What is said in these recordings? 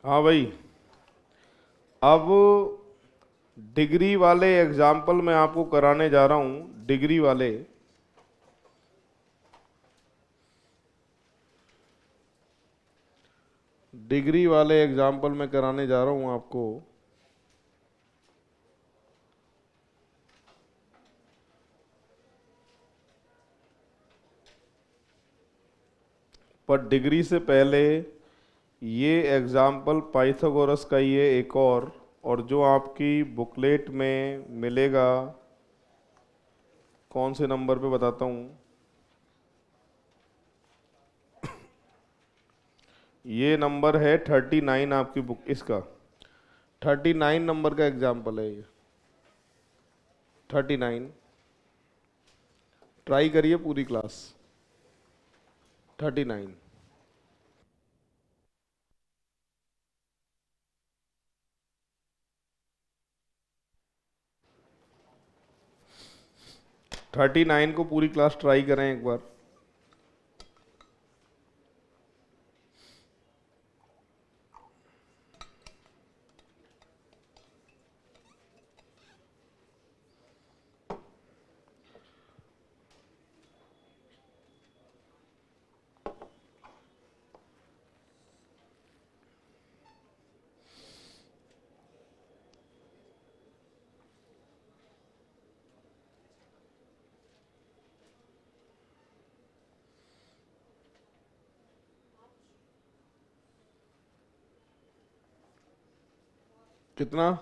हाँ भाई। अब डिग्री वाले एग्जाम्पल मैं आपको कराने जा रहा हूं। डिग्री वाले एग्जाम्पल मैं कराने जा रहा हूं आपको। पर डिग्री से पहले ये एग्जाम्पल पाइथागोरस का ये एक और जो आपकी बुकलेट में मिलेगा, कौन से नंबर पे बताता हूँ। ये नंबर है 39 आपकी बुक, इसका 39 नंबर का एग्जाम्पल है ये। 39 ट्राई करिए पूरी क्लास। 39। 39 को पूरी क्लास ट्राई करें एक बार। कितना?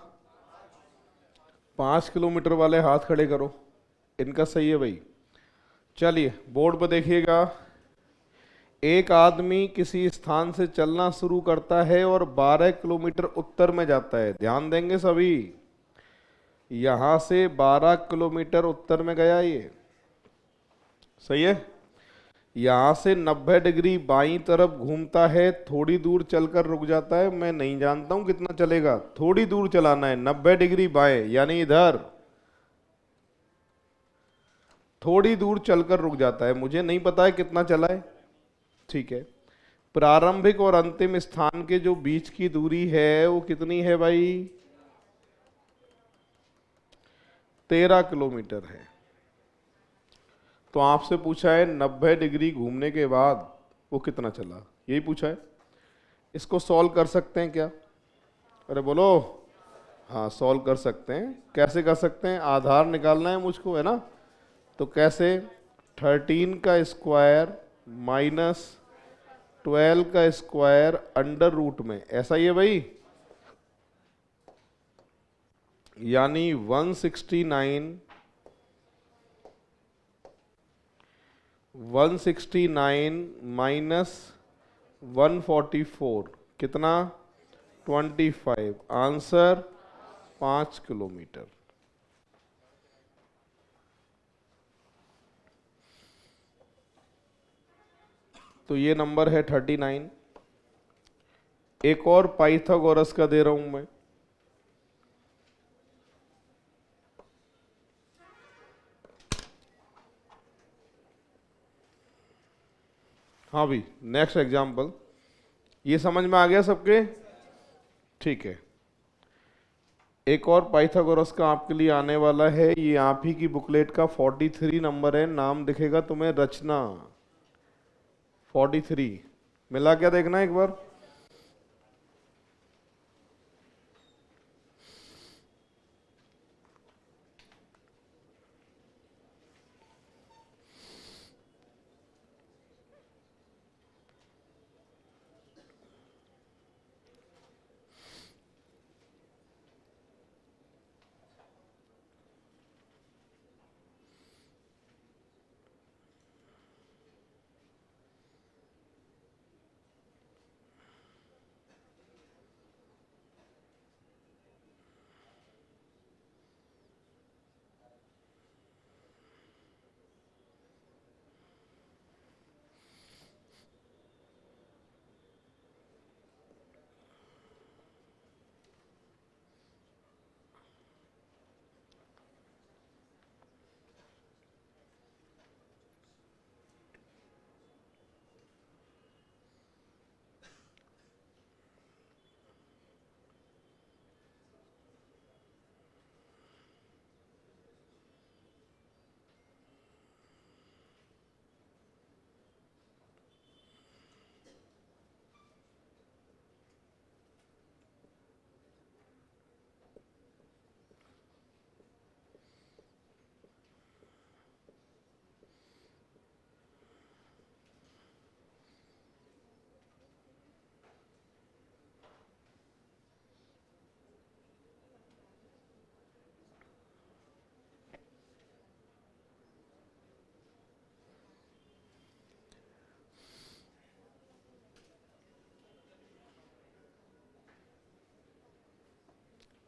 5 किलोमीटर वाले हाथ खड़े करो। इनका सही है भाई। चलिए बोर्ड पर देखिएगा। एक आदमी किसी स्थान से चलना शुरू करता है और 12 किलोमीटर उत्तर में जाता है। ध्यान देंगे सभी। यहां से 12 किलोमीटर उत्तर में गया ये। सही है। यहां से 90 डिग्री बाईं तरफ घूमता है, थोड़ी दूर चलकर रुक जाता है। मैं नहीं जानता हूं कितना चलेगा, थोड़ी दूर चलाना है। 90 डिग्री बाएं यानी इधर, थोड़ी दूर चलकर रुक जाता है। मुझे नहीं पता है कितना चला है। ठीक है। प्रारंभिक और अंतिम स्थान के जो बीच की दूरी है वो कितनी है भाई? 13 किलोमीटर है। तो आपसे पूछा है 90 डिग्री घूमने के बाद वो कितना चला, यही पूछा है। इसको सॉल्व कर सकते हैं क्या? अरे बोलो। हाँ सॉल्व कर सकते हैं। कैसे कर सकते हैं? आधार निकालना है मुझको, है ना। तो कैसे? 13 का स्क्वायर माइनस 12 का स्क्वायर अंडर रूट में, ऐसा ही है भाई। यानी 169 माइनस 144 कितना? 25। Answer 5 kilometre. तो ये नंबर है 39। एक और पाइथागोरस का दे रहा हूं मैं। हाँ भी नेक्स्ट एग्जाम्पल। ये समझ में आ गया सबके? ठीक है। एक और पाइथागोरस का आपके लिए आने वाला है। ये आप ही की बुकलेट का 43 नंबर है। नाम दिखेगा तुम्हें रचना। 43 मिला क्या, देखना एक बार।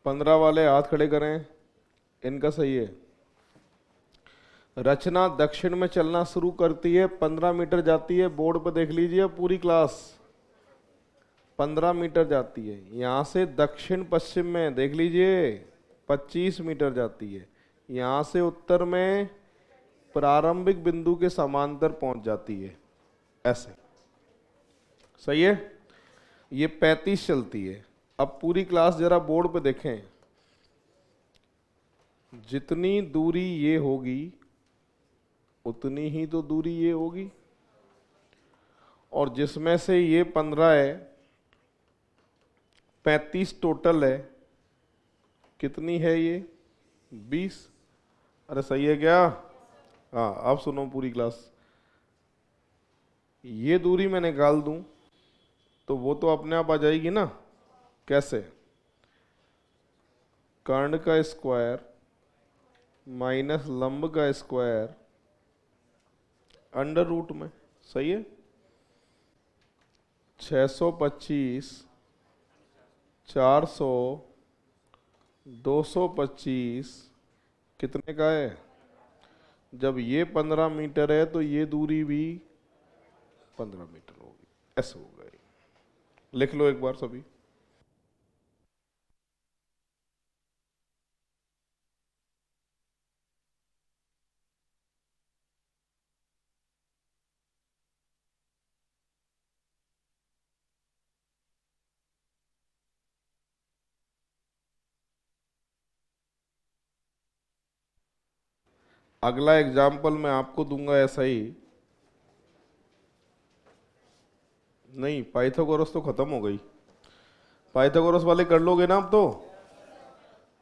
15 वाले हाथ खड़े करें, इनका सही है। रचना दक्षिण में चलना शुरू करती है, 15 मीटर जाती है, बोर्ड पर देख लीजिए पूरी क्लास 15 मीटर जाती है। यहां से दक्षिण पश्चिम में देख लीजिए 25 मीटर जाती है। यहां से उत्तर में प्रारंभिक बिंदु के समांतर पहुंच जाती है, ऐसे सही है। ये 35 चलती है। अब पूरी क्लास जरा बोर्ड पे देखें, जितनी दूरी ये होगी उतनी ही तो दूरी ये होगी, और जिसमें से ये 15 है, 35 टोटल है, कितनी है ये 20। अरे सही है क्या? हाँ, अब सुनो पूरी क्लास। ये दूरी मैं निकाल दूं तो वो तो अपने आप आ जाएगी ना। कैसे? कर्ण का स्क्वायर माइनस लंब का स्क्वायर अंडर रूट में, सही है। 625, 400, 225 कितने का है? जब ये 15 मीटर है तो ये दूरी भी 15 मीटर होगी, ऐसे हो गई। लिख लो एक बार सभी। अगला एग्जाम्पल मैं आपको दूंगा ऐसा ही। नहीं, पाइथागोरस तो खत्म हो गई। पाइथागोरस वाले कर लोगे ना अब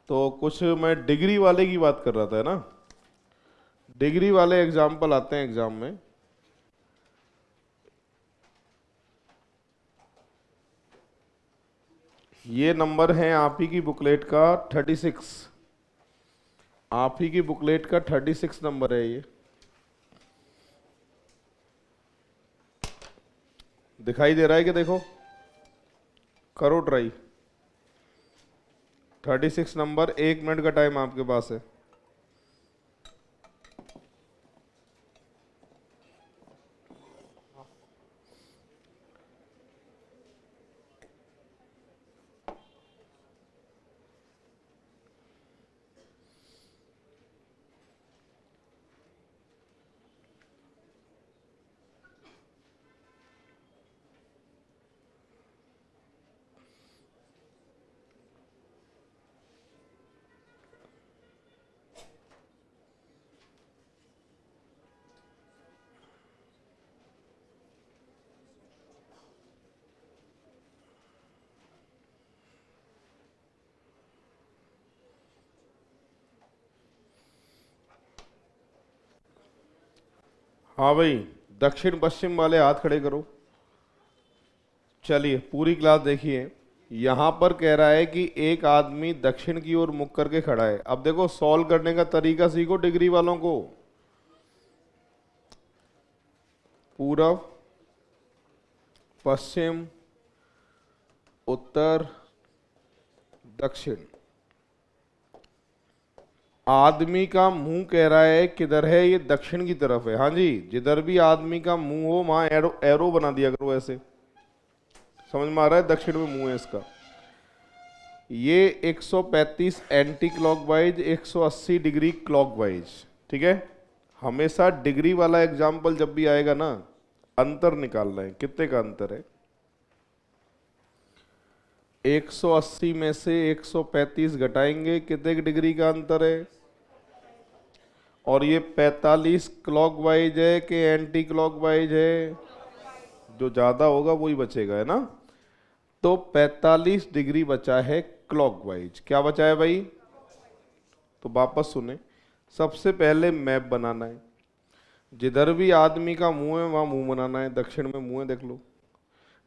तो कुछ मैं डिग्री वाले की बात कर रहा था, है ना। डिग्री वाले एग्जाम्पल आते हैं एग्जाम में। ये नंबर है आप ही की बुकलेट का 36। आप ही की बुकलेट का 36 नंबर है ये। दिखाई दे रहा है कि देखो, करो ट्राई। 36 नंबर, 1 मिनट का टाइम आपके पास है। हाँ भाई, दक्षिण पश्चिम वाले हाथ खड़े करो। चलिए पूरी क्लास देखिए। यहां पर कह रहा है कि एक आदमी दक्षिण की ओर मुख करके खड़ा है। अब देखो, सॉल्व करने का तरीका सीखो डिग्री वालों को। पूर्व, पश्चिम, उत्तर, दक्षिण। आदमी का मुंह कह रहा है किधर है? ये दक्षिण की तरफ है। हाँ जी, जिधर भी आदमी का मुंह हो वहां एरो एरो बना दिया करो ऐसे। समझ में आ रहा है? दक्षिण में मुंह है इसका। ये 135 एंटी क्लॉकवाइज, 180 डिग्री क्लॉकवाइज, ठीक है। हमेशा डिग्री वाला एग्जाम्पल जब भी आएगा ना, अंतर निकालना है। कितने का अंतर है? 180 में से 135 घटाएंगे, कितने डिग्री का अंतर है? और ये 45 क्लॉकवाइज है कि एंटी क्लॉकवाइज है? जो ज्यादा होगा वही बचेगा, है ना। तो 45 डिग्री बचा है क्लॉकवाइज। क्या बचा है भाई? तो वापस सुने, सबसे पहले मैप बनाना है। जिधर भी आदमी का मुंह है वहां मुंह बनाना है। दक्षिण में मुंह है, देख लो।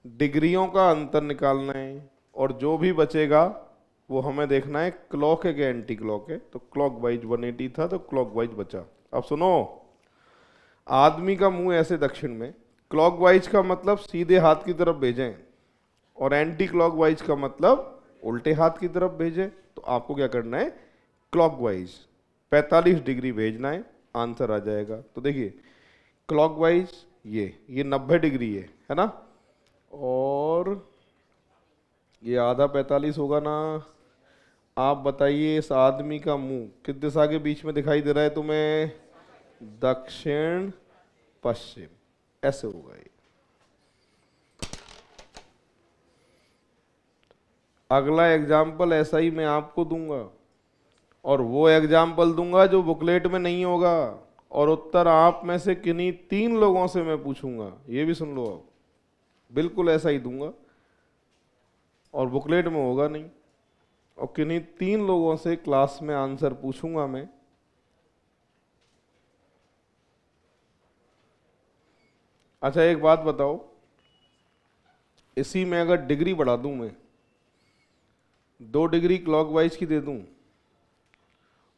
डिग्रियों का अंतर निकालना है, और जो भी बचेगा वो हमें देखना है क्लॉक है कि एंटी क्लॉक है। तो क्लॉक वाइज 180 था तो क्लॉक वाइज बचा। अब सुनो, आदमी का मुंह ऐसे दक्षिण में, क्लॉक वाइज का मतलब सीधे हाथ की तरफ भेजें, और एंटी क्लॉक वाइज का मतलब उल्टे हाथ की तरफ भेजे तो आपको क्या करना है, क्लॉकवाइज 45 डिग्री भेजना है, आंसर आ जाएगा। तो देखिए क्लॉकवाइज ये 90 डिग्री है ना, और ये आधा 45 होगा ना। आप बताइए इस आदमी का मुंह किस दिशा के बीच में दिखाई दे रहा है तुम्हें, दक्षिण पश्चिम, ऐसे होगा ये। अगला एग्जाम्पल ऐसा ही मैं आपको दूंगा, और वो एग्जाम्पल दूंगा जो बुकलेट में नहीं होगा, और उत्तर आप में से किन्हीं 3 लोगों से मैं पूछूंगा, ये भी सुन लो आप, बिल्कुल ऐसा ही दूंगा और बुकलेट में होगा नहीं, और किन्हीं 3 लोगों से क्लास में आंसर पूछूंगा मैं। अच्छा एक बात बताओ, इसी में अगर डिग्री बढ़ा दूं मैं, 2 डिग्री क्लॉकवाइज की दे दूं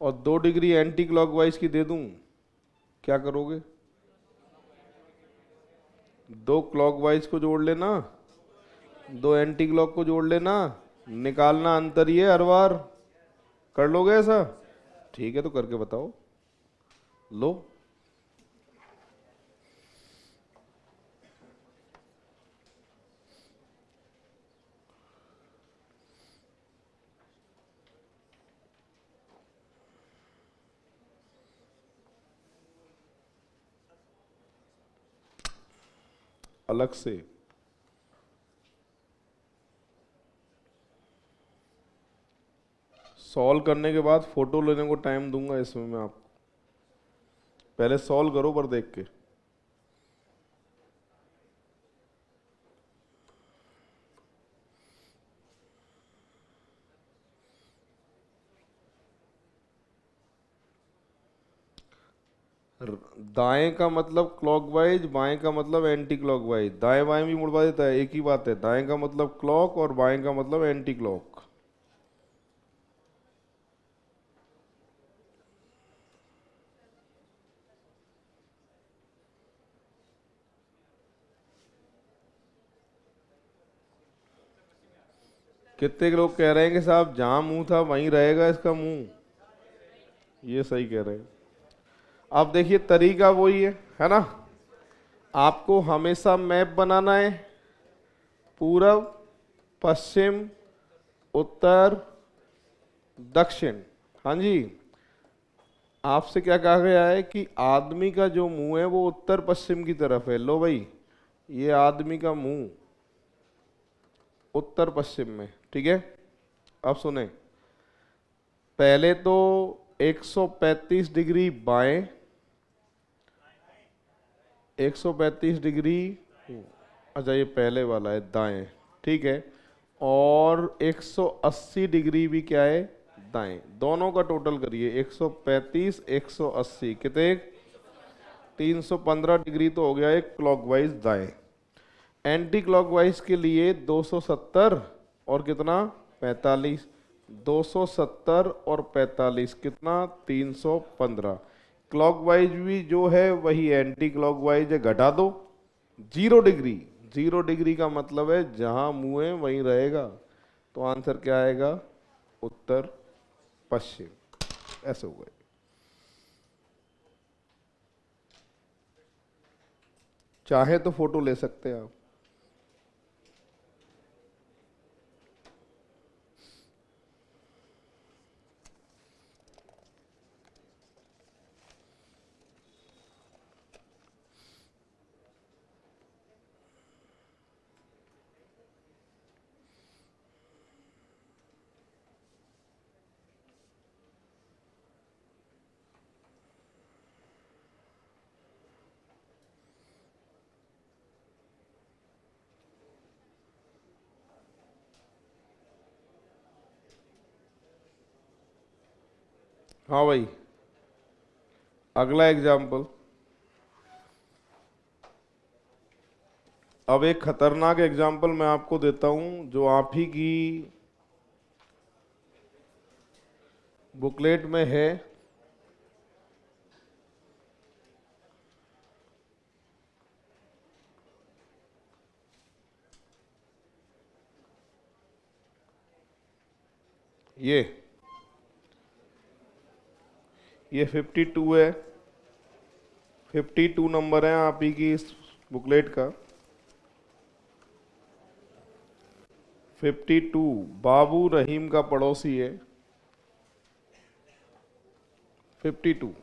और 2 डिग्री एंटी क्लॉकवाइज की दे दूं, क्या करोगे? 2 क्लॉकवाइज को जोड़ लेना, 2 एंटी क्लॉक को जोड़ लेना, निकालना अंतर ये हर बार। कर लोगे ऐसा? ठीक है तो करके बताओ। लो अलग से। सॉल्व करने के बाद फोटो लेने को टाइम दूंगा इसमें मैं आपको, पहले सॉल्व करो पर देख के। दाएं का मतलब क्लॉकवाइज, बाएं का मतलब एंटी क्लॉकवाइज, दाएं बाएं भी मुड़वा देता है, एक ही बात है। दाएं का मतलब क्लॉक और बाएं का मतलब एंटी क्लॉक। कितने लोग कह रहे हैं कि साहब जहां मुंह था वहीं रहेगा इसका मुंह, ये सही कह रहे हैं। अब देखिए तरीका वही है ना, आपको हमेशा मैप बनाना है, पूरब पश्चिम उत्तर दक्षिण। हाँ जी, आपसे क्या कहा गया है कि आदमी का जो मुंह है वो उत्तर पश्चिम की तरफ है। लो भाई, ये आदमी का मुंह उत्तर पश्चिम में, ठीक है। अब सुने, पहले तो 135 डिग्री बाएं, 135 डिग्री, अच्छा ये पहले वाला है दाएं, ठीक है, और 180 डिग्री भी क्या है, दाएं। दोनों का टोटल करिए, 135 180 कितने, 315 डिग्री तो हो गया एक क्लॉकवाइज दाएं। एंटी क्लॉकवाइज के लिए 270 और कितना 45, 270 और 45 कितना 315। क्लॉकवाइज भी जो है वही एंटी क्लॉकवाइज है, घटा दो 0 डिग्री। 0 डिग्री का मतलब है जहां मुंह है वहीं रहेगा, तो आंसर क्या आएगा, उत्तर पश्चिम, ऐसे हो गए। चाहे तो फोटो ले सकते हैं आप। हाँ भाई, अगला एग्जाम्पल। अब एक खतरनाक एग्जाम्पल मैं आपको देता हूं जो आप ही की बुकलेट में है। ये 52 है, 52 नंबर है आप ही की इस बुकलेट का। 52 बाबू रहीम का पड़ोसी है। 52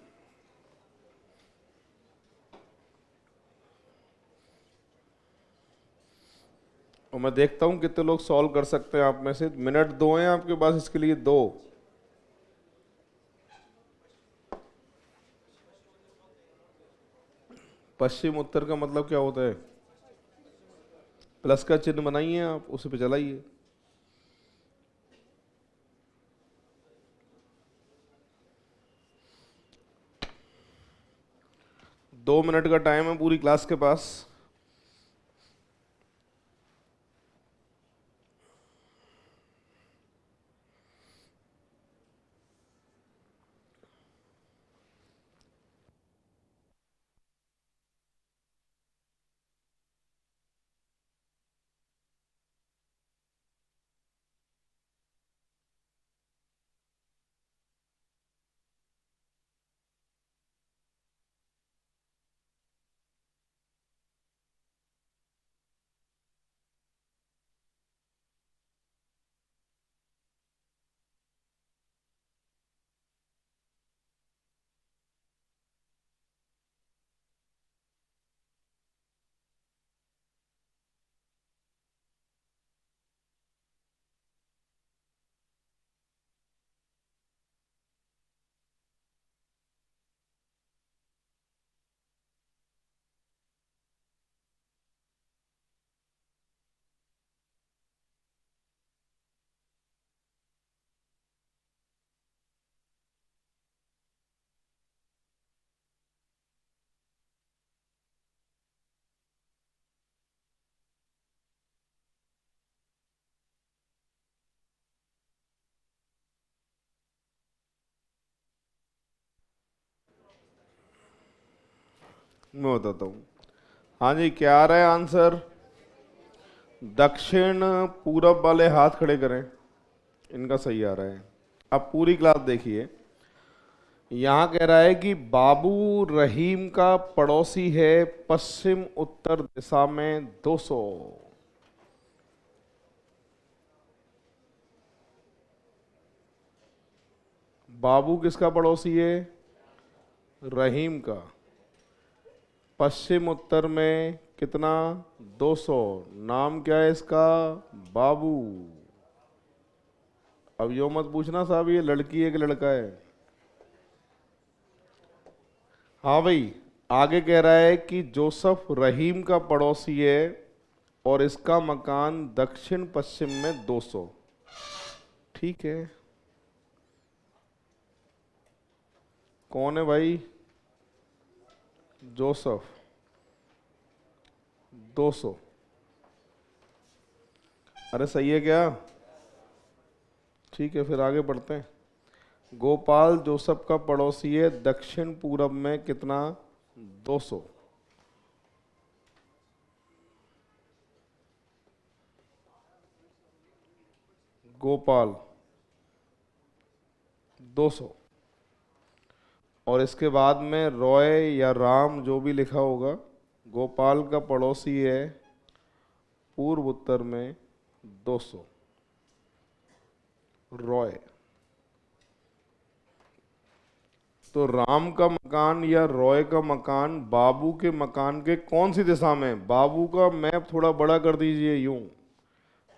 और मैं देखता हूं कितने लोग सॉल्व कर सकते हैं आप में से। मिनट 2 हैं आपके पास इसके लिए, 2। पश्चिम उत्तर का मतलब क्या होता है? प्लस का चिन्ह बनाइए आप, उसी पे चलाइए। 2 मिनट का टाइम है पूरी क्लास के पास। मैं बताता हूँ। हाँ जी, क्या आ रहा है आंसर? दक्षिण पूरब वाले हाथ खड़े करें, इनका सही आ रहा है। अब पूरी क्लास देखिए। यहां कह रहा है कि बाबू रहीम का पड़ोसी है पश्चिम उत्तर दिशा में 200। बाबू किसका पड़ोसी है? रहीम का। पश्चिम उत्तर में कितना? 200। नाम क्या है इसका? बाबू। अब यो मत पूछना साहब ये लड़की है कि लड़का है। हाँ भाई, आगे कह रहा है कि जोसेफ रहीम का पड़ोसी है और इसका मकान दक्षिण पश्चिम में 200। ठीक है, कौन है भाई? जोसेफ। 200। अरे सही है क्या? ठीक है, फिर आगे बढ़ते हैं। गोपाल जोसेफ का पड़ोसी है दक्षिण पूरब में कितना? 200। गोपाल 200। और इसके बाद में रॉय या राम जो भी लिखा होगा, गोपाल का पड़ोसी है पूर्व उत्तर में 200। रॉय। तो राम का मकान या रॉय का मकान बाबू के मकान के कौन सी दिशा में? बाबू का मैप थोड़ा बड़ा कर दीजिए यूं,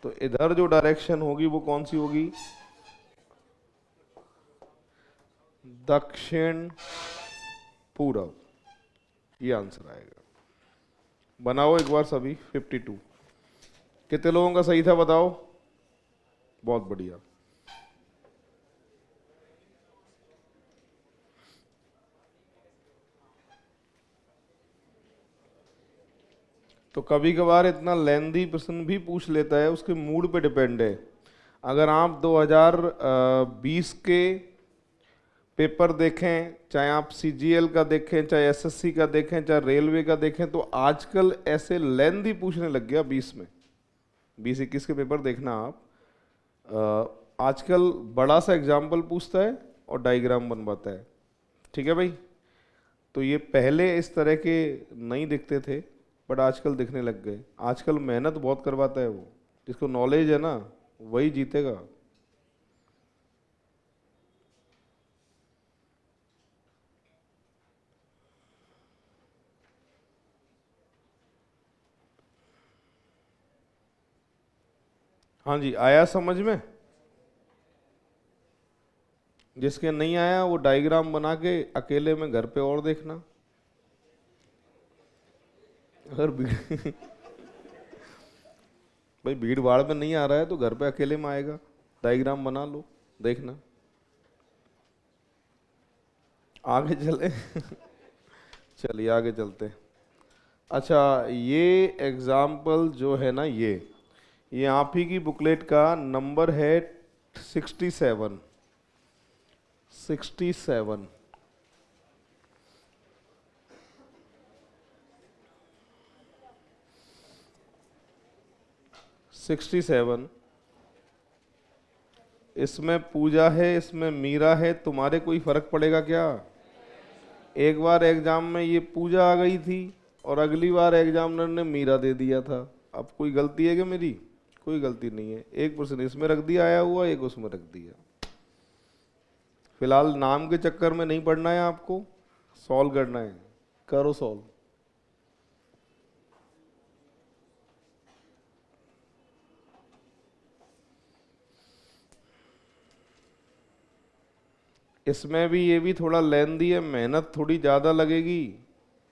तो इधर जो डायरेक्शन होगी वो कौन सी होगी? दक्षिण पूरब। ये आंसर आएगा। बनाओ एक बार सभी 52। कितने लोगों का सही था बताओ? बहुत बढ़िया। तो कभी कभार इतना लेंदी प्रश्न भी पूछ लेता है, उसके मूड पे डिपेंड है। अगर आप 2020 के पेपर देखें, चाहे आप सीजीएल का देखें, चाहे एसएससी का देखें, चाहे रेलवे का देखें, तो आजकल ऐसे लेंदी पूछने लग गया 20 में। 20-21 के पेपर देखना आप। आजकल बड़ा सा एग्जाम्पल पूछता है और डायग्राम बनवाता है। ठीक है भाई, तो ये पहले इस तरह के नहीं दिखते थे, बट आजकल दिखने लग गए। आजकल मेहनत बहुत करवाता है वो, जिसको नॉलेज है ना वही जीतेगा। हाँ जी, आया समझ में? जिसके नहीं आया वो डायग्राम बना के अकेले में घर पे और देखना। अगर भीड़ भाई भीड़ भाड़ में नहीं आ रहा है तो घर पे अकेले में आएगा, डायग्राम बना लो, देखना। आगे चले चलिए आगे चलते। अच्छा, ये एग्जाम्पल जो है ना, ये आप ही की बुकलेट का नंबर है 67। 67 67। इसमें पूजा है, इसमें मीरा है, तुम्हारे कोई फर्क पड़ेगा क्या? एक बार एग्जाम में ये पूजा आ गई थी और अगली बार एग्जामिनर ने मीरा दे दिया था। अब कोई गलती है क्या मेरी? कोई गलती नहीं है। एक प्रश्न इसमें रख दिया आया हुआ, एक उसमें रख दिया। फिलहाल नाम के चक्कर में नहीं पढ़ना है आपको, सॉल्व करना है। करो सॉल्व। इसमें भी ये भी थोड़ा लेंदी है, मेहनत थोड़ी ज़्यादा लगेगी।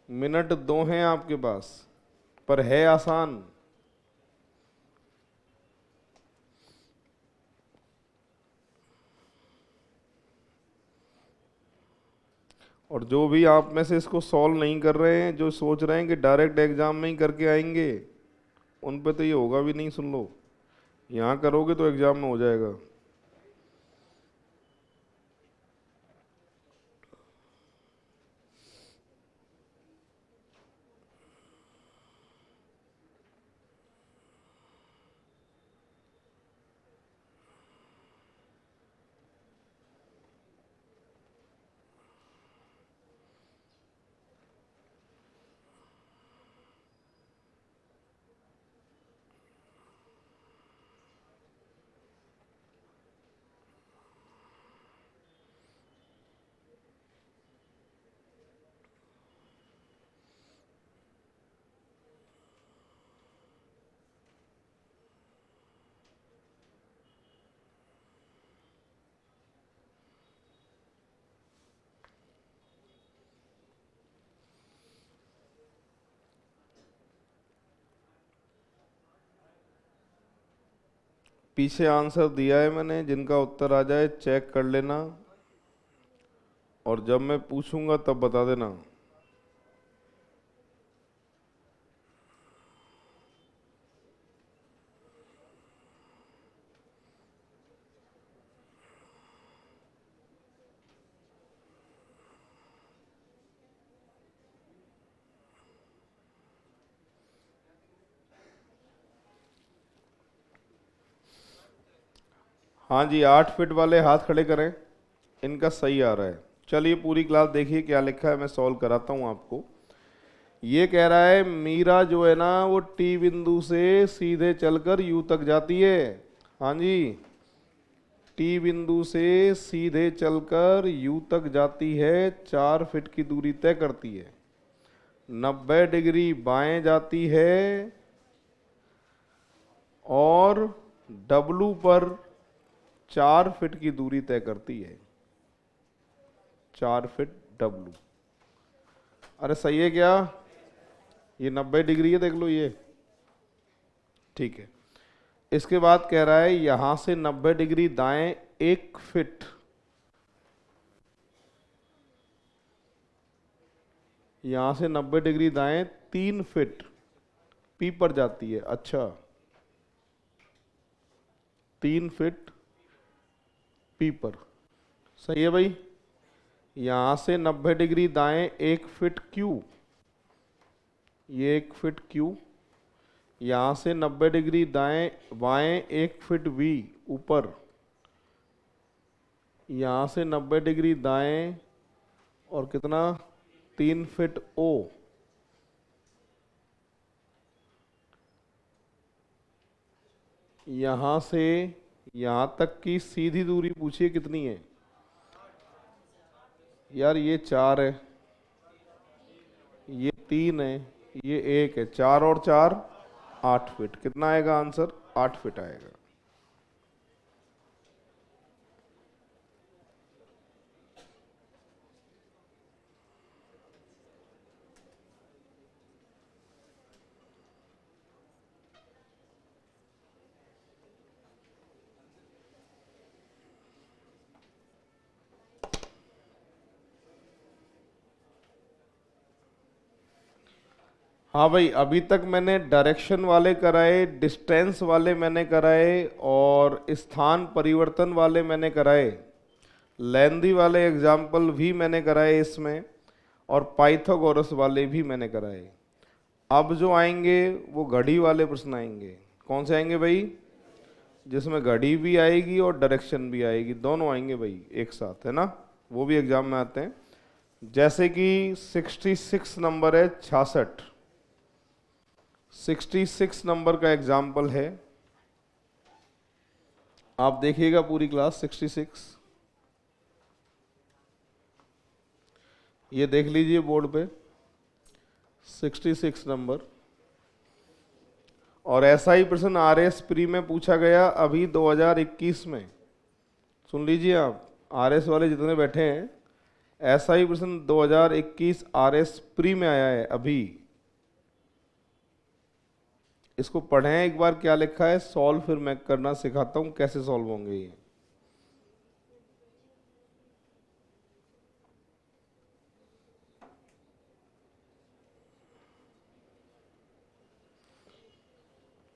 मिनट 2 हैं आपके पास, पर है आसान। और जो भी आप में से इसको सॉल्व नहीं कर रहे हैं, जो सोच रहे हैं कि डायरेक्ट एग्जाम में ही करके आएंगे, उन पे तो ये होगा भी नहीं। सुन लो, यहाँ करोगे तो एग्जाम में हो जाएगा। पीछे आंसर दिया है मैंने, जिनका उत्तर आ जाए चेक कर लेना, और जब मैं पूछूंगा तब बता देना। हाँ जी, 8 फीट वाले हाथ खड़े करें, इनका सही आ रहा है। चलिए पूरी क्लास देखिए क्या लिखा है, मैं सॉल्व कराता हूँ आपको। ये कह रहा है मीरा जो है ना वो टी बिंदु से सीधे चलकर यू तक जाती है। हाँ जी, टी बिंदु से सीधे चलकर यू तक जाती है, 4 फीट की दूरी तय करती है, 90 डिग्री बाएं जाती है और डब्लू पर 4 फीट की दूरी तय करती है। 4 फीट डब्लू। अरे सही है क्या? ये 90 डिग्री है, देख लो ये। ठीक है, इसके बाद कह रहा है यहां से 90 डिग्री दाएं 1 फीट, यहां से 90 डिग्री दाएं 3 फीट पी पर जाती है। अच्छा, 3 फीट पी पर, सही है भाई। यहां से 90 डिग्री दाएं 1 फीट क्यू, ये 1 फीट क्यू। यहां से 90 डिग्री दाएं बाएं 1 फीट वी ऊपर, यहाँ से 90 डिग्री दाएं और कितना 3 फीट ओ, यहाँ से यहाँ तक की सीधी दूरी पूछिए कितनी है यार। ये 4 है, ये 3 है, ये 1 है, 4 और 4 8 फीट। कितना आएगा आंसर? 8 फीट आएगा। हाँ भाई, अभी तक मैंने डायरेक्शन वाले कराए, डिस्टेंस वाले मैंने कराए और स्थान परिवर्तन वाले मैंने कराए, लेंदी वाले एग्जाम्पल भी मैंने कराए इसमें, और पाइथागोरस वाले भी मैंने कराए। अब जो आएंगे वो घड़ी वाले प्रश्न आएंगे। कौन से आएंगे भाई? जिसमें घड़ी भी आएगी और डायरेक्शन भी आएगी, दोनों आएंगे भाई एक साथ, है ना। वो भी एग्जाम में आते हैं। जैसे कि 66 नंबर है 66, 66 नंबर का एग्जाम्पल है, आप देखिएगा पूरी क्लास। 66 ये देख लीजिए बोर्ड पे, 66 नंबर। और ऐसा ही प्रश्न आरएस प्री में पूछा गया अभी 2021 में। सुन लीजिए आप, आरएस वाले जितने बैठे हैं, ऐसा ही प्रश्न 2021 आरएस प्री में आया है अभी। इसको पढ़ें एक बार क्या लिखा है, सॉल्व फिर मैं करना सिखाता हूं कैसे सॉल्व होंगे ये।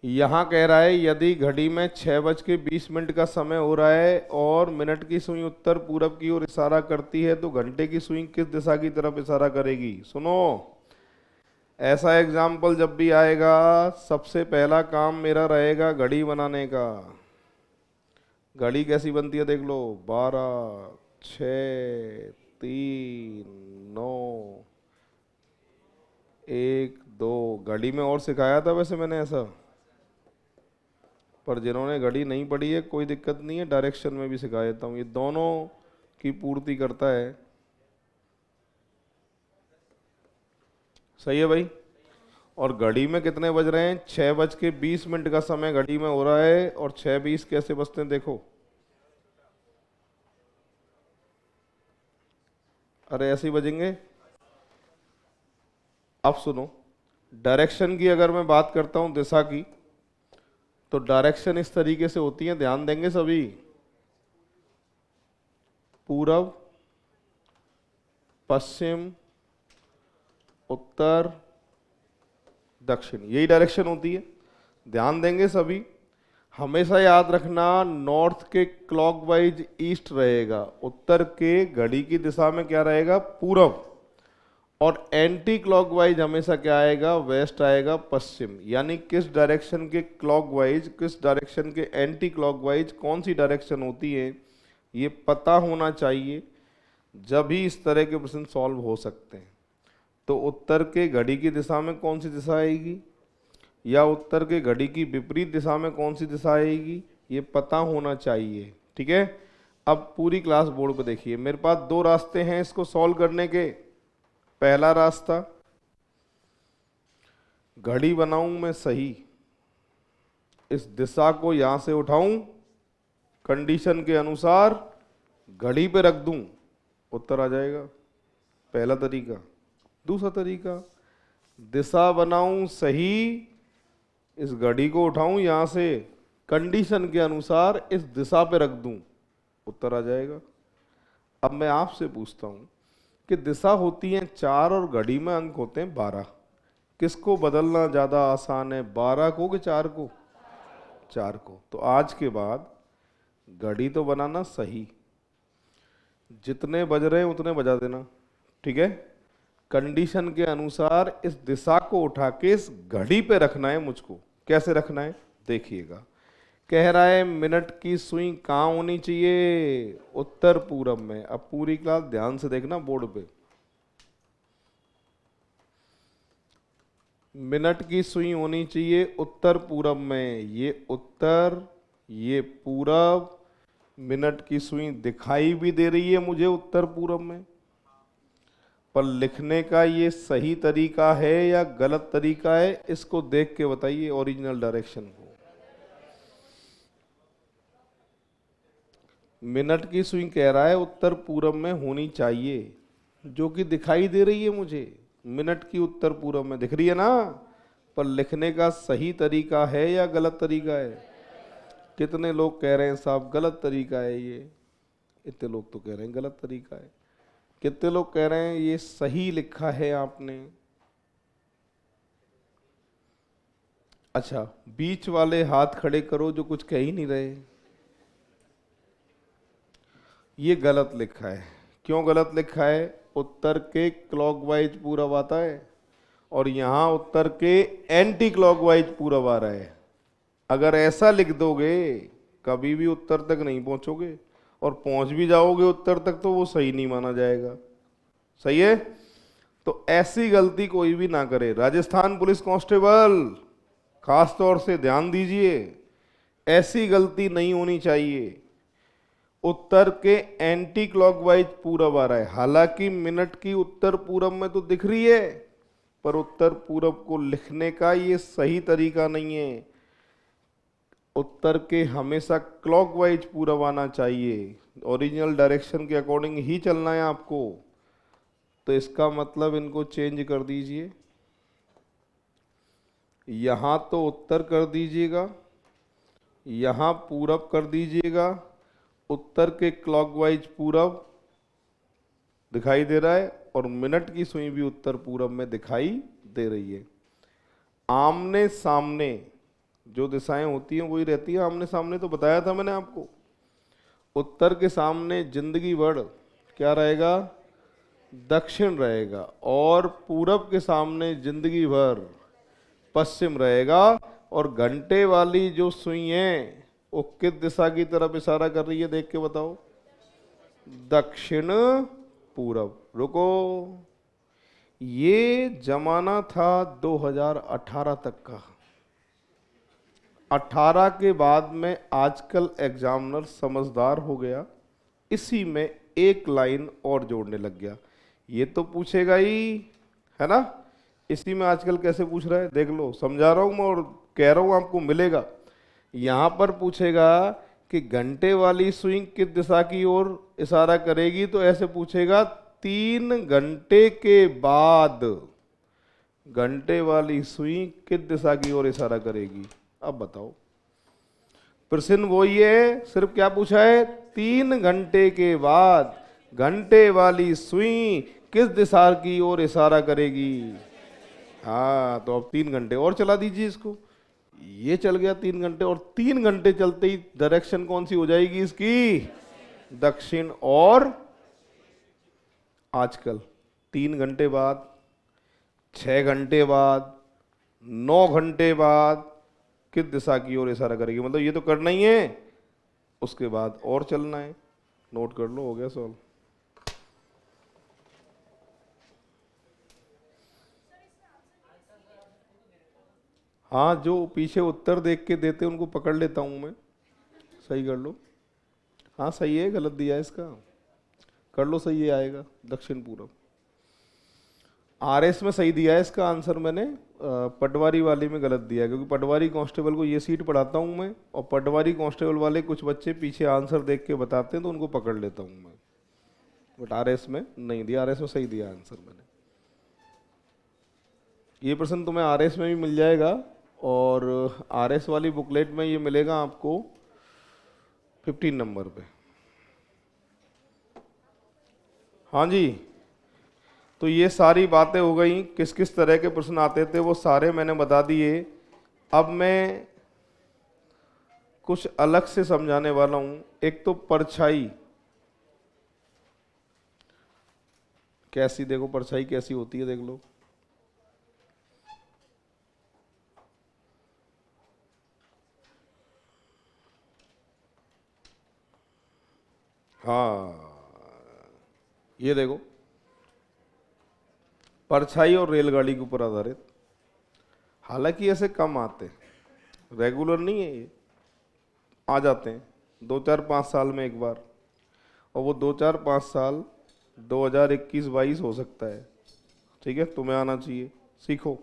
यहां कह रहा है यदि घड़ी में 6:20 का समय हो रहा है और मिनट की सुई उत्तर पूरब की ओर इशारा करती है तो घंटे की सुई किस दिशा की तरफ इशारा करेगी? सुनो, ऐसा एग्जाम्पल जब भी आएगा सबसे पहला काम मेरा रहेगा घड़ी बनाने का। घड़ी कैसी बनती है देख लो, 12, 6, 3, 9, 1, 2। घड़ी में और सिखाया था वैसे मैंने ऐसा, पर जिन्होंने घड़ी नहीं पढ़ी है कोई दिक्कत नहीं है, डायरेक्शन में भी सिखा देता हूँ। ये दोनों की पूर्ति करता है। सही है भाई। और घड़ी में कितने बज रहे हैं? 6:20 का समय घड़ी में हो रहा है, और 6:20 कैसे बजते हैं देखो। अरे ऐसे ही बजेंगे। अब सुनो, डायरेक्शन की अगर मैं बात करता हूं दिशा की, तो डायरेक्शन इस तरीके से होती है, ध्यान देंगे सभी। पूरब, पश्चिम, उत्तर, दक्षिण, यही डायरेक्शन होती है। ध्यान देंगे सभी। हमेशा याद रखना, नॉर्थ के क्लॉकवाइज ईस्ट रहेगा, उत्तर के घड़ी की दिशा में क्या रहेगा? पूरब। और एंटी क्लॉकवाइज हमेशा क्या आएगा? वेस्ट आएगा, पश्चिम। यानी किस डायरेक्शन के क्लॉकवाइज, किस डायरेक्शन के एंटी क्लॉकवाइज कौन सी डायरेक्शन होती है, ये पता होना चाहिए, जब ही इस तरह के प्रश्न सॉल्व हो सकते हैं। तो उत्तर के घड़ी की दिशा में कौन सी दिशा आएगी, या उत्तर के घड़ी की विपरीत दिशा में कौन सी दिशा आएगी, ये पता होना चाहिए। ठीक है। अब पूरी क्लास बोर्ड पर देखिए, मेरे पास दो रास्ते हैं इसको सॉल्व करने के। पहला रास्ता, घड़ी बनाऊं मैं सही, इस दिशा को यहां से उठाऊं, कंडीशन के अनुसार घड़ी पे रख दूं, उत्तर आ जाएगा। पहला तरीका। दूसरा तरीका, दिशा बनाऊं सही, इस घड़ी को उठाऊं यहां से, कंडीशन के अनुसार इस दिशा पे रख दूं, उत्तर आ जाएगा। अब मैं आपसे पूछता हूं कि दिशा होती है 4 और घड़ी में अंक होते हैं 12, किसको बदलना ज्यादा आसान है, 12 को कि 4 को? 4 को। तो आज के बाद घड़ी तो बनाना सही, जितने बज रहे हैं उतने बजा देना। ठीक है। कंडीशन के अनुसार इस दिशा को उठा के इस घड़ी पे रखना है मुझको। कैसे रखना है देखिएगा। कह रहा है मिनट की सुई कहाँ होनी चाहिए? उत्तर पूरब में। अब पूरी क्लास ध्यान से देखना बोर्ड पे। मिनट की सुई होनी चाहिए उत्तर पूरब में। ये उत्तर, ये पूरब। मिनट की सुई दिखाई भी दे रही है मुझे उत्तर पूरब में, पर लिखने का ये सही तरीका है या गलत तरीका है, इसको देख के बताइए ओरिजिनल डायरेक्शन को। मिनट की सुई कह रहा है उत्तर पूरब में होनी चाहिए, जो कि दिखाई दे रही है मुझे। मिनट की उत्तर पूरब में दिख रही है ना, पर लिखने का सही तरीका है या गलत तरीका है? कितने लोग कह रहे हैं साहब गलत तरीका है ये? इतने लोग तो कह रहे हैं गलत तरीका है। कितने लोग कह रहे हैं ये सही लिखा है आपने? अच्छा, बीच वाले हाथ खड़े करो जो कुछ कह ही नहीं रहे। ये गलत लिखा है। क्यों गलत लिखा है? उत्तर के क्लॉकवाइज पूरब आता है और यहां उत्तर के एंटी क्लॉकवाइज पूरब आ रहा है। अगर ऐसा लिख दोगे कभी भी उत्तर तक नहीं पहुंचोगे, और पहुंच भी जाओगे उत्तर तक तो वो सही नहीं माना जाएगा। सही है? तो ऐसी गलती कोई भी ना करे। राजस्थान पुलिस कांस्टेबल खास तौर से ध्यान दीजिए, ऐसी गलती नहीं होनी चाहिए। उत्तर के एंटी क्लॉकवाइज पूरब आ रहा है, हालांकि मिनट की उत्तर पूरब में तो दिख रही है, पर उत्तर पूरब को लिखने का ये सही तरीका नहीं है। उत्तर के हमेशा क्लॉकवाइज पूरब आना चाहिए, ओरिजिनल डायरेक्शन के अकॉर्डिंग ही चलना है आपको। तो इसका मतलब इनको चेंज कर दीजिए, यहां तो उत्तर कर दीजिएगा, यहां पूरब कर दीजिएगा। उत्तर के क्लॉकवाइज पूरब दिखाई दे रहा है और मिनट की सुई भी उत्तर पूरब में दिखाई दे रही है। आमने सामने जो दिशाएं होती हैं वही रहती है। आमने सामने तो बताया था मैंने आपको। उत्तर के सामने जिंदगी भर क्या रहेगा? दक्षिण रहेगा, और पूरब के सामने जिंदगी भर पश्चिम रहेगा। और घंटे वाली जो सुई है वो किस दिशा की तरफ इशारा कर रही है? देख के बताओ। दक्षिण पूरब। रुको, ये जमाना था 2018 तक का। 18 के बाद में आजकल एग्जामिनर समझदार हो गया, इसी में एक लाइन और जोड़ने लग गया। ये तो पूछेगा ही, है ना? इसी में आजकल कैसे पूछ रहा है देख लो। समझा रहा हूं मैं और कह रहा हूं आपको मिलेगा। यहां पर पूछेगा कि घंटे वाली सुई किस दिशा की ओर इशारा करेगी, तो ऐसे पूछेगा 3 घंटे के बाद घंटे वाली सुई किस दिशा की ओर इशारा करेगी। अब बताओ, प्रश्न वही है, सिर्फ क्या पूछा है? 3 घंटे के बाद घंटे वाली सुई किस दिशा की ओर इशारा करेगी। हाँ, तो अब 3 घंटे और चला दीजिए इसको। ये चल गया 3 घंटे, और 3 घंटे चलते ही डायरेक्शन कौन सी हो जाएगी इसकी? दक्षिण। और आजकल 3 घंटे बाद, 6 घंटे बाद, 9 घंटे बाद किस दिशा की ओर इशारा करेगी। मतलब ये तो करना ही है, उसके बाद और चलना है। नोट कर लो, हो गया सॉल्व। हाँ, जो पीछे उत्तर देख के देते उनको पकड़ लेता हूं मैं। सही कर लो। हाँ सही है, गलत दिया है इसका। कर लो, सही है आएगा दक्षिण पूरब। आरएस में सही दिया है इसका आंसर मैंने, पटवारी वाली में गलत दिया है, क्योंकि पटवारी कांस्टेबल को ये सीट पढ़ाता हूं मैं, और पटवारी कांस्टेबल वाले कुछ बच्चे पीछे आंसर देख के बताते हैं तो उनको पकड़ लेता हूं मैं। बट आरएस में नहीं दिया, आरएस में सही दिया आंसर मैंने। ये प्रश्न तुम्हें आरएस में भी मिल जाएगा, और आरएस वाली बुकलेट में ये मिलेगा आपको 15 नंबर पे। हाँ जी, तो ये सारी बातें हो गई। किस किस तरह के प्रश्न आते थे वो सारे मैंने बता दिए। अब मैं कुछ अलग से समझाने वाला हूं। एक तो परछाई कैसी, देखो परछाई कैसी होती है, देख लो। हाँ, ये देखो, परछाई और रेलगाड़ी के ऊपर आधारित। हालांकि ऐसे कम आते हैं, रेगुलर नहीं है ये, आ जाते हैं 2-4-5 साल में एक बार, और वो 2-4-5 साल 2021-22 हो सकता है। ठीक है, तुम्हें आना चाहिए, सीखो।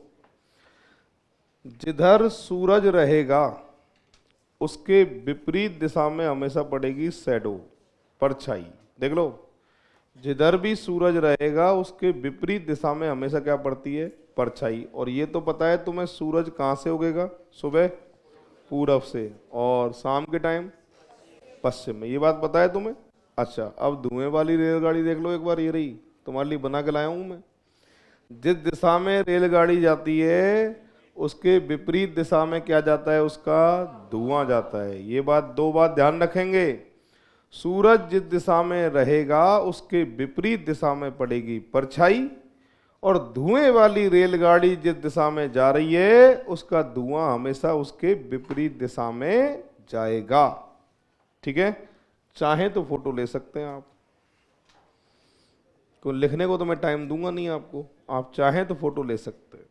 जिधर सूरज रहेगा उसके विपरीत दिशा में हमेशा पड़ेगी शैडो, परछाई। देख लो, जिधर भी सूरज रहेगा उसके विपरीत दिशा में हमेशा क्या पड़ती है, परछाई। और ये तो पता है तुम्हें, सूरज कहाँ से उगेगा, सुबह पूरब से, और शाम के टाइम पश्चिम में, ये बात पता है तुम्हें। अच्छा, अब धुएं वाली रेलगाड़ी देख लो एक बार, ये रही, तुम्हारे लिए बना के लाया हूं मैं। जिस दिशा में रेलगाड़ी जाती है उसके विपरीत दिशा में क्या जाता है, उसका धुआं जाता है। ये बात, दो बात ध्यान रखेंगे। सूरज जिस दिशा में रहेगा उसके विपरीत दिशा में पड़ेगी परछाई, और धुएं वाली रेलगाड़ी जिस दिशा में जा रही है उसका धुआं हमेशा उसके विपरीत दिशा में जाएगा। ठीक है, चाहे तो फोटो ले सकते हैं आप, को लिखने को तो मैं टाइम दूंगा नहीं आपको, आप चाहें तो फोटो ले सकते हैं।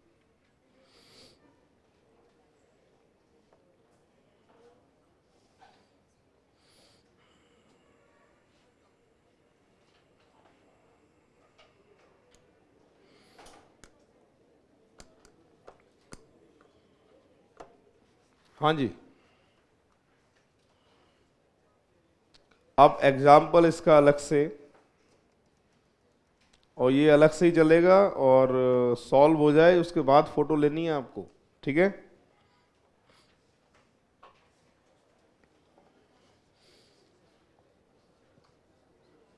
हाँ जी, अब एग्जाम्पल इसका अलग से, और ये अलग से ही चलेगा, और सॉल्व हो जाए उसके बाद फोटो लेनी है आपको। ठीक है,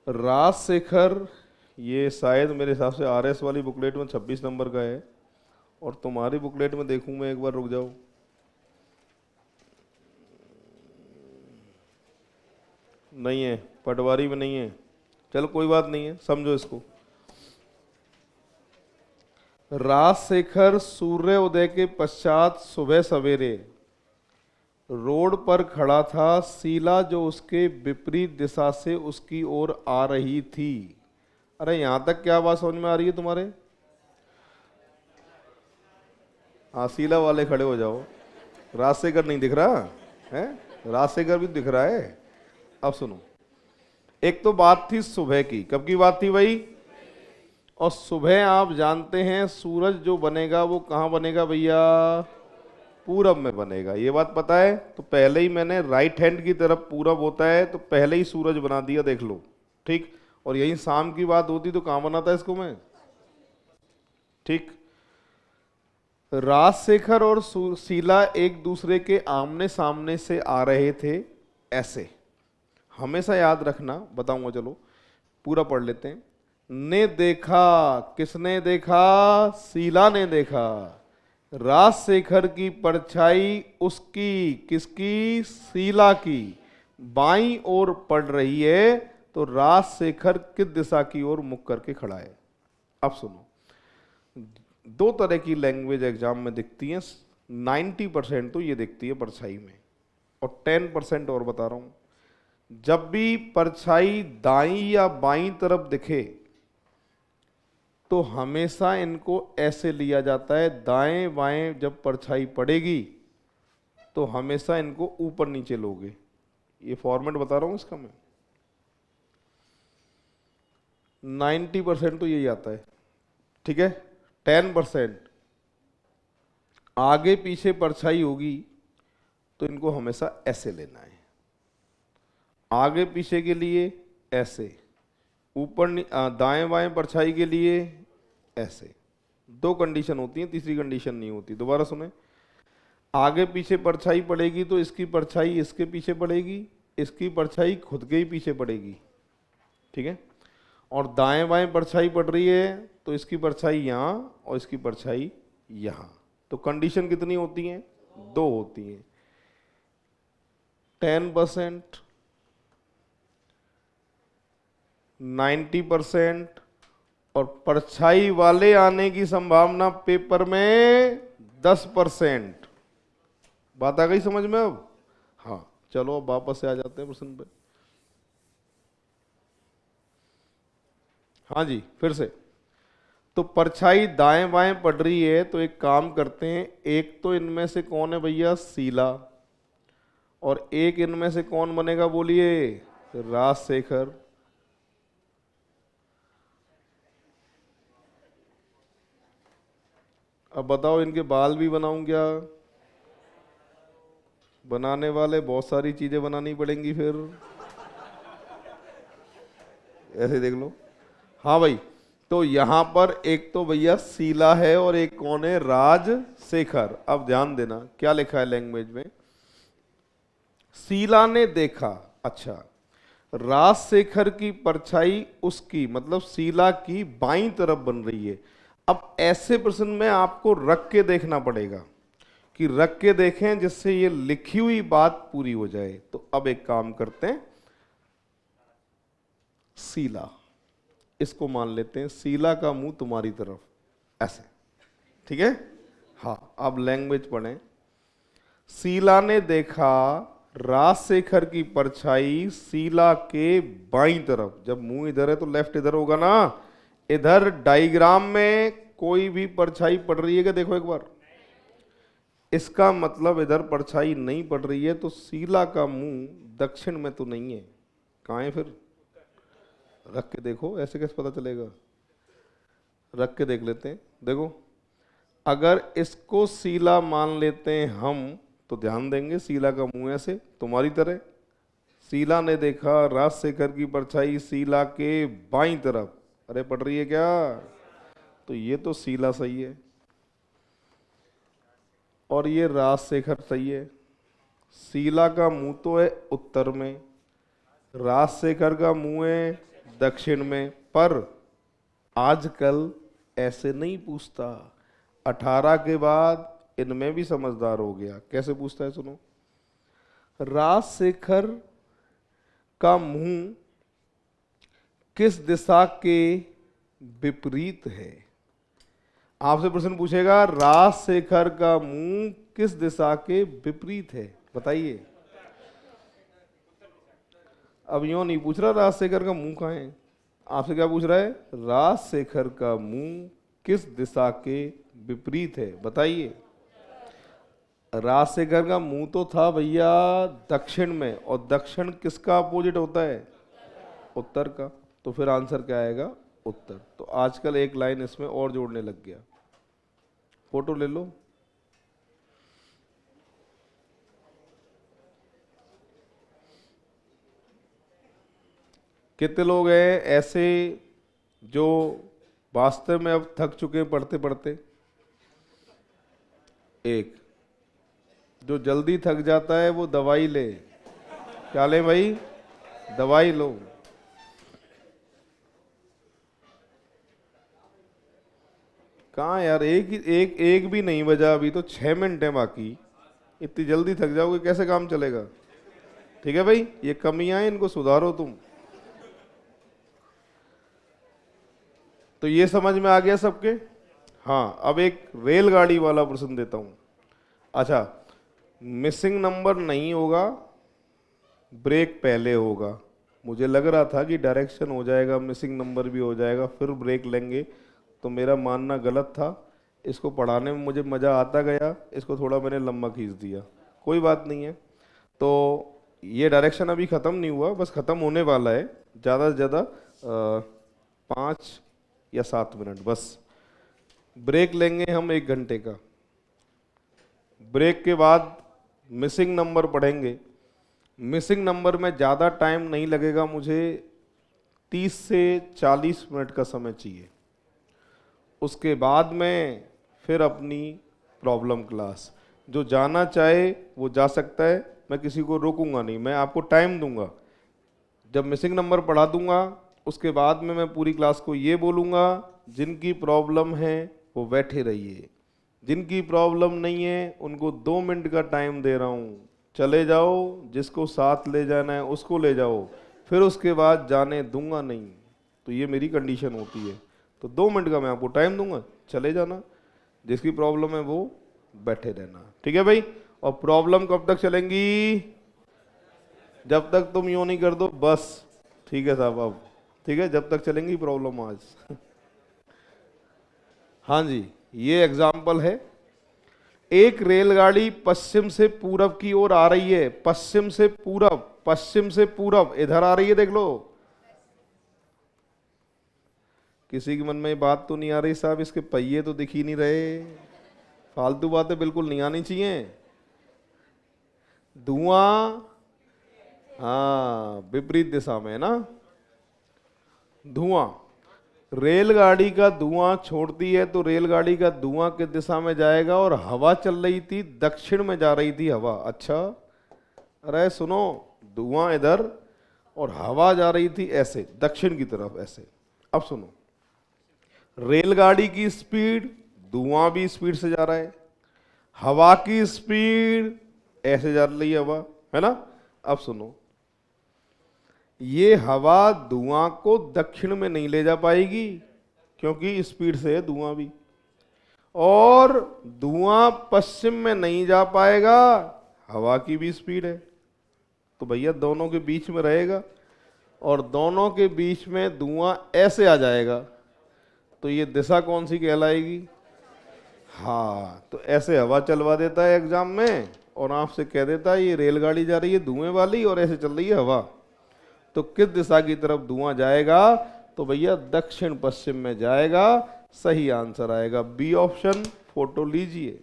राजशेखर, ये शायद मेरे हिसाब से आरएस वाली बुकलेट में 26 नंबर का है, और तुम्हारी बुकलेट में देखूं मैं एक बार, रुक जाओ। नहीं है, पटवारी में नहीं है, चलो कोई बात नहीं है, समझो इसको। राजशेखर सूर्य उदय के पश्चात सुबह सवेरे रोड पर खड़ा था, शीला जो उसके विपरीत दिशा से उसकी ओर आ रही थी। अरे यहां तक क्या बात समझ में आ रही है तुम्हारे? हाँ, शीला वाले खड़े हो जाओ। राजशेखर नहीं दिख रहा है, राजशेखर भी दिख रहा है। अब सुनो, एक तो बात थी सुबह की, कब की बात थी भाई? और सुबह आप जानते हैं सूरज जो बनेगा वो कहाँ बनेगा भैया? पूरब में बनेगा, ये बात पता है। तो पहले ही मैंने राइट हैंड की तरफ पूरब होता है तो पहले ही सूरज बना दिया, देख लो। ठीक, और यही शाम की बात होती तो कहाँ बनाता इसको मैं? ठीक, राजशेखर और शीला एक दूसरे के आमने सामने से आ रहे थे, ऐसे हमेशा याद रखना, बताऊंगा, चलो पूरा पढ़ लेते हैं। ने देखा, किसने देखा? शीला ने देखा। राजशेखर की परछाई उसकी, किसकी? शीला की बाईं ओर पड़ रही है, तो राजशेखर किस दिशा की ओर मुख करके खड़ा है? अब सुनो, दो तरह की लैंग्वेज एग्जाम में दिखती है, 90% तो ये दिखती है परछाई में, और 10% और बता रहा हूं। जब भी परछाई दाईं या बाईं तरफ दिखे तो हमेशा इनको ऐसे लिया जाता है, दाएं बाएं जब परछाई पड़ेगी तो हमेशा इनको ऊपर नीचे लोगे। ये फॉर्मेट बता रहा हूं इसका मैं, 90% तो यही आता है। ठीक है, 10% आगे पीछे परछाई होगी तो इनको हमेशा ऐसे लेना है, आगे पीछे के लिए ऐसे, ऊपर दाएं बाएं परछाई के लिए ऐसे। दो कंडीशन होती हैं, तीसरी कंडीशन नहीं होती। दोबारा सुने, आगे पीछे परछाई पड़ेगी तो इसकी परछाई इसके पीछे पड़ेगी, इसकी परछाई खुद के ही पीछे पड़ेगी। ठीक है, और दाएं बाएं परछाई पड़ रही है तो इसकी परछाई यहाँ और इसकी परछाई यहाँ। तो कंडीशन कितनी होती हैं? दो होती हैं, 10%, 90%, और परछाई वाले आने की संभावना पेपर में 10%। बात आ गई समझ में अब? हाँ, चलो अब वापस से आ जाते हैं प्रश्न पे। हाँ जी, फिर से। तो परछाई दाएं बाएं पड़ रही है, तो एक काम करते हैं, एक तो इनमें से कौन है भैया, शीला, और एक इनमें से कौन बनेगा बोलिए, राजशेखर। अब बताओ इनके बाल भी बनाऊं क्या? बनाने वाले बहुत सारी चीजें बनानी पड़ेंगी फिर। ऐसे देख लो। हाँ भाई, तो यहां पर एक तो भैया शीला है और एक कौन है, राजशेखर। अब ध्यान देना क्या लिखा है लैंग्वेज में, शीला ने देखा, अच्छा, राजशेखर की परछाई उसकी मतलब शीला की बाईं तरफ बन रही है। अब ऐसे प्रश्न में आपको रख के देखना पड़ेगा, कि रख के देखें जिससे ये लिखी हुई बात पूरी हो जाए। तो अब एक काम करते हैं, शीला, इसको मान लेते हैं, शीला का मुंह तुम्हारी तरफ, ऐसे, ठीक है। हाँ, अब लैंग्वेज पढ़ें। शीला ने देखा राजशेखर की परछाई शीला के बाईं तरफ, जब मुंह इधर है तो लेफ्ट इधर होगा ना। इधर डायग्राम में कोई भी परछाई पड़ रही है क्या, देखो एक बार, इसका मतलब इधर परछाई नहीं पड़ रही है, तो शीला का मुंह दक्षिण में तो नहीं है, कहाँ है फिर? रख के देखो, ऐसे कैसे पता चलेगा, रख के देख लेते हैं। देखो, अगर इसको शीला मान लेते हैं हम, तो ध्यान देंगे शीला का मुंह ऐसे तुम्हारी तरह, शीला ने देखा राजशेखर की परछाई शीला के बाईं तरफ, अरे पड़ रही है क्या, तो ये तो शीला सही है और ये राजशेखर सही है। शीला का मुंह तो है उत्तर में, राजशेखर का मुंह है दक्षिण में, पर आजकल ऐसे नहीं पूछता, 18 के बाद इनमें भी समझदार हो गया। कैसे पूछता है सुनो, राजशेखर का मुंह किस दिशा के विपरीत है? आपसे प्रश्न पूछेगा, राजशेखर का मुंह किस दिशा के विपरीत है, बताइए। अब यूं नहीं पूछ रहा राजशेखर का मुंह कहाँ है, आपसे क्या पूछ रहा है, राजशेखर का मुंह किस दिशा के विपरीत है, बताइए। राजशेखर का मुंह तो था भैया दक्षिण में, और दक्षिण किसका अपोजिट होता है, उत्तर का, तो फिर आंसर क्या आएगा, उत्तर। तो आजकल एक लाइन इसमें और जोड़ने लग गया। फोटो ले लो। कितने लोग हैं ऐसे जो वास्तव में अब थक चुके हैं पढ़ते पढ़ते? एक। जो जल्दी थक जाता है वो दवाई ले, क्या ले भाई, दवाई लो। कहाँ यार, एक भी नहीं बजा, अभी तो 6 मिनट है बाकी, इतनी जल्दी थक जाओगे कैसे काम चलेगा? ठीक है भाई, ये कमियां हैं, इनको सुधारो तुम। तो ये समझ में आ गया सबके? हाँ, अब एक रेलगाड़ी वाला प्रश्न देता हूं। अच्छा, मिसिंग नंबर नहीं होगा, ब्रेक पहले होगा। मुझे लग रहा था कि डायरेक्शन हो जाएगा, मिसिंग नंबर भी हो जाएगा, फिर ब्रेक लेंगे, तो मेरा मानना गलत था। इसको पढ़ाने में मुझे मज़ा आता गया, इसको थोड़ा मैंने लंबा खींच दिया, कोई बात नहीं है। तो ये डायरेक्शन अभी ख़त्म नहीं हुआ, बस ख़त्म होने वाला है, ज़्यादा से ज़्यादा 5 या 7 मिनट बस। ब्रेक लेंगे हम 1 घंटे का, ब्रेक के बाद मिसिंग नंबर पढ़ेंगे। मिसिंग नंबर में ज़्यादा टाइम नहीं लगेगा, मुझे 30 से 40 मिनट का समय चाहिए। उसके बाद में फिर अपनी प्रॉब्लम क्लास, जो जाना चाहे वो जा सकता है, मैं किसी को रोकूंगा नहीं, मैं आपको टाइम दूंगा। जब मिसिंग नंबर पढ़ा दूंगा उसके बाद में मैं पूरी क्लास को ये बोलूँगा, जिनकी प्रॉब्लम है वो बैठे रहिए, जिनकी प्रॉब्लम नहीं है उनको 2 मिनट का टाइम दे रहा हूँ, चले जाओ, जिसको साथ ले जाना है उसको ले जाओ, फिर उसके बाद जाने दूंगा नहीं। तो ये मेरी कंडीशन होती है। तो 2 मिनट का मैं आपको टाइम दूंगा, चले जाना, जिसकी प्रॉब्लम है वो बैठे रहना, ठीक है भाई। और प्रॉब्लम कब तक चलेंगी? जब तक तुम यूँ नहीं कर दो बस, ठीक है साहब। अब ठीक है, जब तक चलेंगी प्रॉब्लम आज। हाँ जी, ये एग्जाम्पल है। एक रेलगाड़ी पश्चिम से पूरब की ओर आ रही है, पश्चिम से पूरब, पश्चिम से पूरब इधर आ रही है, देख लो। किसी के मन में ये बात तो नहीं आ रही साहब इसके पहिए तो दिख ही नहीं रहे, फालतू बातें बिल्कुल नहीं आनी चाहिए। धुआं, हाँ विपरीत दिशा में है ना, धुआं, रेलगाड़ी का धुआं छोड़ती है तो रेलगाड़ी का धुआं किस दिशा में जाएगा, और हवा चल रही थी दक्षिण में जा रही थी हवा। अच्छा, अरे सुनो, धुआं इधर और हवा जा रही थी ऐसे दक्षिण की तरफ ऐसे। अब सुनो, रेलगाड़ी की स्पीड, धुआं भी स्पीड से जा रहा है, हवा की स्पीड ऐसे जा रही है हवा, है ना। अब सुनो, ये हवा धुआं को दक्षिण में नहीं ले जा पाएगी क्योंकि स्पीड से है धुआं भी, और धुआं पश्चिम में नहीं जा पाएगा, हवा की भी स्पीड है, तो भैया दोनों के बीच में रहेगा, और दोनों के बीच में धुआं ऐसे आ जाएगा, तो ये दिशा कौन सी कहलाएगी। हाँ, तो ऐसे हवा चलवा देता है एग्जाम में और आपसे कह देता है ये रेलगाड़ी जा रही है धुएं वाली और ऐसे चल रही है हवा, तो किस दिशा की तरफ धुआं जाएगा, तो भैया दक्षिण पश्चिम में जाएगा। सही आंसर आएगा बी ऑप्शन। फोटो लीजिए।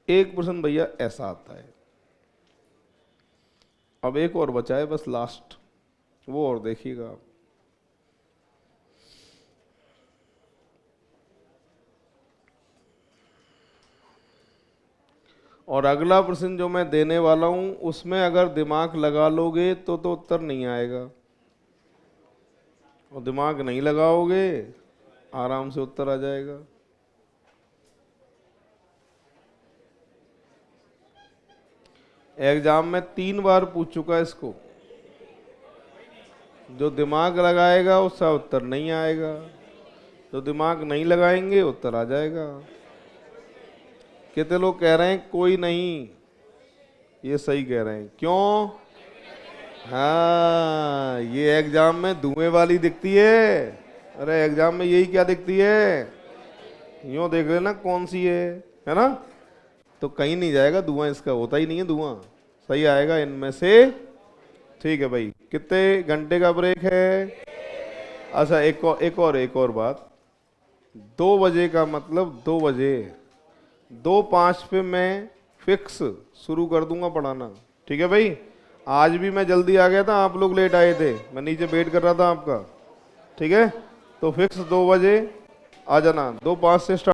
एक प्रश्न भैया ऐसा आता है, अब एक और बचा है बस लास्ट, वो और देखिएगा आप। और अगला प्रश्न जो मैं देने वाला हूं उसमें अगर दिमाग लगा लोगे तो उत्तर नहीं आएगा, और दिमाग नहीं लगाओगे आराम से उत्तर आ जाएगा। एग्जाम में 3 बार पूछ चुका है इसको, जो दिमाग लगाएगा उसका उत्तर नहीं आएगा, जो दिमाग नहीं लगाएंगे उत्तर आ जाएगा। कितने लोग कह रहे हैं कोई नहीं, ये सही कह रहे हैं, क्यों। हाँ, ये एग्जाम में धुएं वाली दिखती है, अरे एग्जाम में यही क्या दिखती है, यूं देख लेना कौन सी है ना, तो कहीं नहीं जाएगा धुआं, इसका होता ही नहीं है धुआं, सही आएगा इनमें से। ठीक है भाई, कितने घंटे का ब्रेक है। अच्छा, एक और बात, 2 बजे का मतलब 2 बजे, 2:05 पे मैं फिक्स शुरू कर दूंगा पढ़ाना, ठीक है भाई। आज भी मैं जल्दी आ गया था, आप लोग लेट आए थे, मैं नीचे वेट कर रहा था आपका, ठीक है। तो फिक्स 2 बजे आ जाना, 2:05 से स्टार्ट।